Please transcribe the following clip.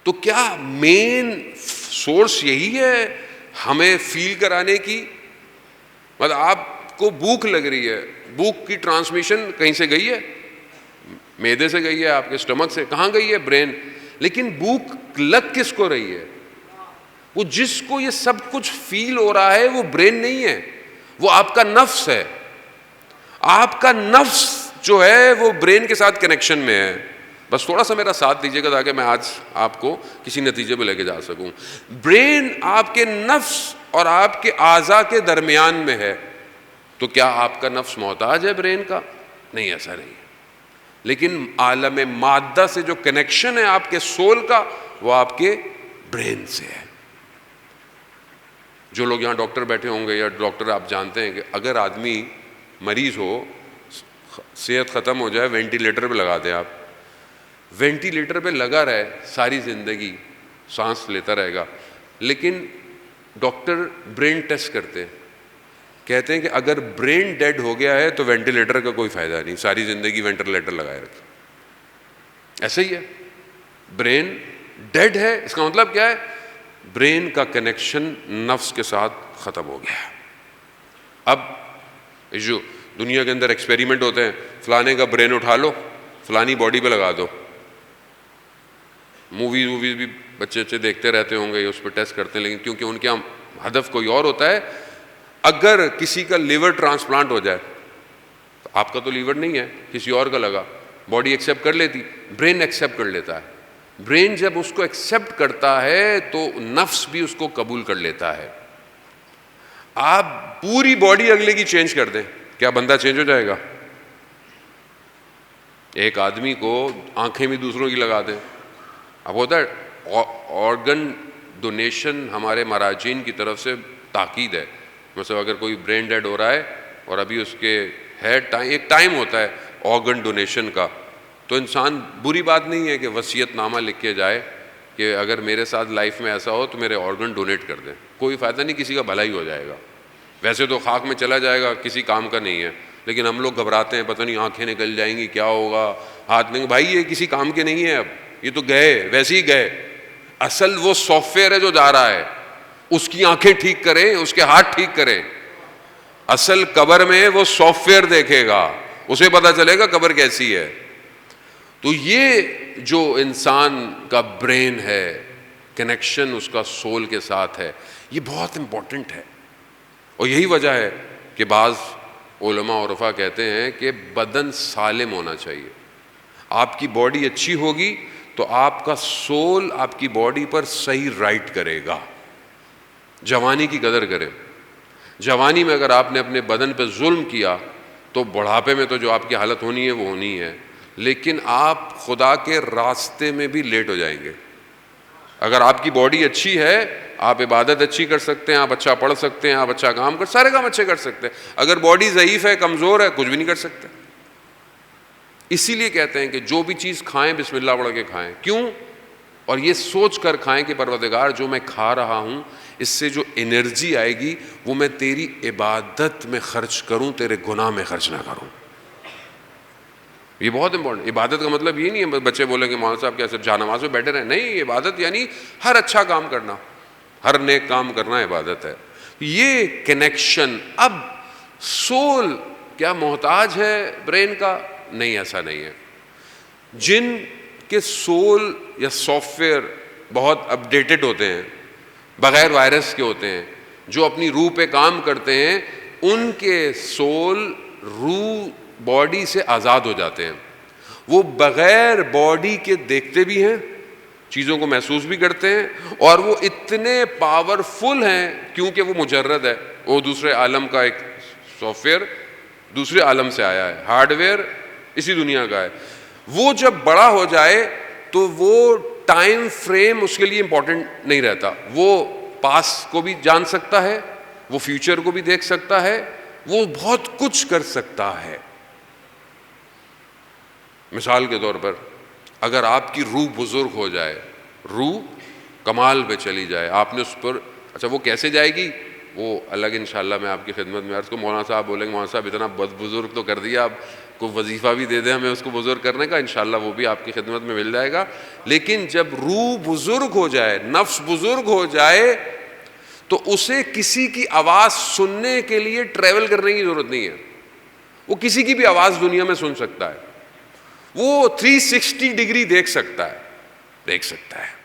تو کیا main source یہی ہے ہمیں فیل کرانے کی؟ مطلب آپ کو بھوک لگ رہی ہے، بھوک کی ٹرانسمیشن کہیں سے گئی ہے؟ معدے سے گئی ہے، آپ کے اسٹمک سے، کہاں گئی ہے؟ برین. لیکن بھوک لگ کس کو رہی ہے؟ وہ جس کو یہ سب کچھ فیل ہو رہا ہے وہ برین نہیں ہے، وہ آپ کا نفس ہے. آپ کا نفس جو ہے وہ برین کے ساتھ کنیکشن میں ہے. بس تھوڑا سا میرا ساتھ دیجیے گا تاکہ میں آج آپ کو کسی نتیجے پہ لے کے جا سکوں. برین آپ کے نفس اور آپ کے اعضاء کے درمیان میں ہے. تو کیا آپ کا نفس محتاج ہے برین کا؟ نہیں، ایسا نہیں ہے. لیکن عالم مادہ سے جو کنیکشن ہے آپ کے سول کا، وہ آپ کے برین سے ہے. جو لوگ یہاں ڈاکٹر بیٹھے ہوں گے یا ڈاکٹر آپ جانتے ہیں کہ اگر آدمی مریض ہو، صحت ختم ہو جائے، وینٹیلیٹر پہ لگا دیں آپ، وینٹیلیٹر پہ لگا رہے ساری زندگی، سانس لیتا رہے گا. لیکن ڈاکٹر برین ٹیسٹ کرتے ہیں، کہتے ہیں کہ اگر برین ڈیڈ ہو گیا ہے تو وینٹیلیٹر کا کوئی فائدہ نہیں، ساری زندگی وینٹیلیٹر لگائے رکھے. ایسے ہی ہے، برین ڈیڈ ہے، اس کا مطلب کیا ہے؟ برین کا کنیکشن نفس کے ساتھ ختم ہو گیا ہے. اب جو دنیا کے اندر ایکسپیریمنٹ ہوتے ہیں، فلانے کا برین اٹھا لو، فلانی باڈی پہ لگا دو. موویز بھی بچے دیکھتے رہتے ہوں گے، اس پہ ٹیسٹ کرتے ہیں، لیکن کیونکہ ان کے ہدف کوئی اور ہوتا ہے. اگر کسی کا لیور ٹرانسپلانٹ ہو جائے، تو آپ کا تو لیور نہیں ہے، کسی اور کا لگا، باڈی ایکسیپٹ کر لیتی، برین ایکسیپٹ کر لیتا ہے. برین جب اس کو ایکسیپٹ کرتا ہے تو نفس بھی اس کو قبول کر لیتا ہے. آپ پوری باڈی اگلے کی چینج کر دیں، کیا بندہ چینج ہو جائے گا؟ ایک آدمی کو آنکھیں بھی دوسروں کی لگا دیں. اب ہوتا ہے آرگن ڈونیشن ہمارے مراجعین کی طرف سے تاکید ہے. مثلا اگر کوئی برین ڈیڈ ہو رہا ہے اور ابھی اس کے ہے ایک ٹائم ہوتا ہے آرگن ڈونیشن کا، تو انسان، بری بات نہیں ہے کہ وصیت نامہ لکھ کے جائے کہ اگر میرے ساتھ لائف میں ایسا ہو تو میرے آرگن ڈونیٹ کر دیں. کوئی فائدہ نہیں، کسی کا بھلا ہی ہو جائے گا. ویسے تو خاک میں چلا جائے گا، کسی کام کا نہیں ہے. لیکن ہم لوگ گھبراتے ہیں، پتہ نہیں آنکھیں نکل جائیں گی، کیا ہوگا، ہاتھ نہیں. بھائی یہ کسی کام کے نہیں ہے، اب یہ تو گئے، ویسے ہی گئے. اصل وہ سافٹ ویئر ہے جو جا رہا ہے، اس کی آنکھیں ٹھیک کریں، اس کے ہاتھ ٹھیک کریں. اصل قبر میں وہ سافٹ ویئر دیکھے گا، اسے پتہ چلے گا قبر کیسی ہے. تو یہ جو انسان کا برین ہے، کنیکشن اس کا سول کے ساتھ ہے، یہ بہت امپورٹنٹ ہے. اور یہی وجہ ہے کہ بعض علماء اور عرفا کہتے ہیں کہ بدن سالم ہونا چاہیے. آپ کی باڈی اچھی ہوگی تو آپ کا سول آپ کی باڈی پر صحیح رائٹ کرے گا. جوانی کی قدر کریں. جوانی میں اگر آپ نے اپنے بدن پہ ظلم کیا تو بڑھاپے میں تو جو آپ کی حالت ہونی ہے وہ ہونی ہے. لیکن آپ خدا کے راستے میں بھی لیٹ ہو جائیں گے. اگر آپ کی باڈی اچھی ہے، آپ عبادت اچھی کر سکتے ہیں، آپ اچھا پڑھ سکتے ہیں، آپ اچھا کام سارے کام اچھے کر سکتے ہیں. اگر باڈی ضعیف ہے، کمزور ہے، کچھ بھی نہیں کر سکتے. اسی لیے کہتے ہیں کہ جو بھی چیز کھائیں بسم اللہ پڑھ کے کھائیں. کیوں؟ اور یہ سوچ کر کھائیں کہ پروردگار جو میں کھا رہا ہوں اس سے جو انرجی آئے گی وہ میں تیری عبادت میں خرچ کروں، تیرے گناہ میں خرچ نہ کروں. یہ بہت امپورٹنٹ. عبادت کا مطلب یہ نہیں ہے بچے بولیں کہ مولانا صاحب کیا صرف جا نماز میں بیٹھے رہیں. نہیں، عبادت یعنی ہر اچھا کام کرنا، ہر نیک کام کرنا عبادت ہے. یہ کنیکشن. اب سول کیا محتاج ہے برین کا؟ نہیں، ایسا نہیں ہے. جن کے سول یا سافٹ ویئر بہت اپڈیٹڈ ہوتے ہیں، بغیر وائرس کے ہوتے ہیں، جو اپنی روح پہ کام کرتے ہیں، ان کے سول روح باڈی سے آزاد ہو جاتے ہیں. وہ بغیر باڈی کے دیکھتے بھی ہیں، چیزوں کو محسوس بھی کرتے ہیں، اور وہ اتنے پاورفل ہیں کیونکہ وہ مجرد ہے. وہ دوسرے عالم کا ایک سافٹ ویئر دوسرے عالم سے آیا ہے، ہارڈ ویئر اسی دنیا کا ہے. وہ جب بڑا ہو جائے تو وہ ٹائم فریم اس کے لیے امپورٹنٹ نہیں رہتا. وہ پاس کو بھی جان سکتا ہے، وہ فیوچر کو بھی دیکھ سکتا ہے، وہ بہت کچھ کر سکتا ہے. مثال کے طور پر اگر آپ کی روح بزرگ ہو جائے، روح کمال پہ چلی جائے، آپ نے اس پر، اچھا وہ کیسے جائے گی وہ الگ انشاءاللہ میں آپ کی خدمت میں عرض کو. مولانا صاحب بولیں گے مولانا صاحب اتنا بد بزرگ تو کر دیا، اب کوئی وظیفہ بھی دے دے ہمیں اس کو بزرگ کرنے کا، انشاءاللہ وہ بھی آپ کی خدمت میں مل جائے گا. لیکن جب روح بزرگ ہو جائے، نفس بزرگ ہو جائے، تو اسے کسی کی آواز سننے کے لیے ٹریول کرنے کی ضرورت نہیں ہے. وہ کسی کی بھی آواز دنیا میں سن سکتا ہے، وہ 360 ڈگری دیکھ سکتا ہے.